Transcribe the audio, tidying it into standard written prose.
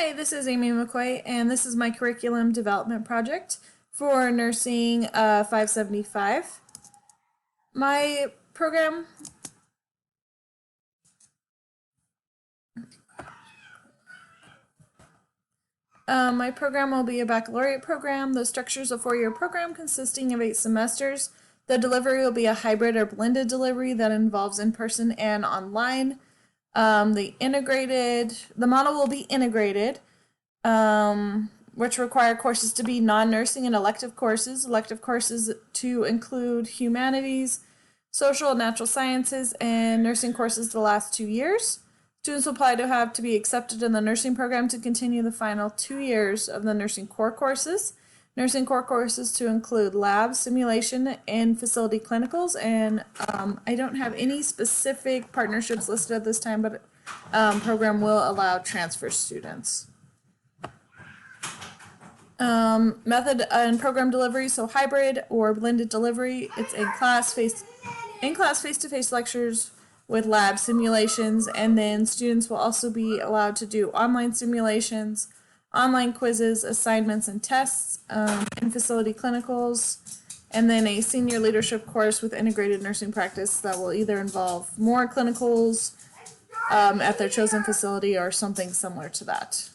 Hi, this is Amy McCoy, and this is my curriculum development project for Nursing 575. My program will be a baccalaureate program. The structure is a 4-year program consisting of 8 semesters. The delivery will be a hybrid or blended delivery that involves in-person and online. The model will be integrated, which require courses to be non-nursing and elective courses. Elective courses to include humanities, social and natural sciences, and nursing courses the last 2 years. Students will apply to have to be accepted in the nursing program to continue the final 2 years of the nursing core courses. Nursing core courses to include lab, simulation, and facility clinicals. And I don't have any specific partnerships listed at this time, but program will allow transfer students. Method and program delivery, so hybrid or blended delivery. It's in-class face-to-face lectures with lab simulations, and then students will also be allowed to do online simulations, online quizzes, assignments, and tests, and facility clinicals, and then a senior leadership course with integrated nursing practice that will either involve more clinicals at their chosen facility or something similar to that.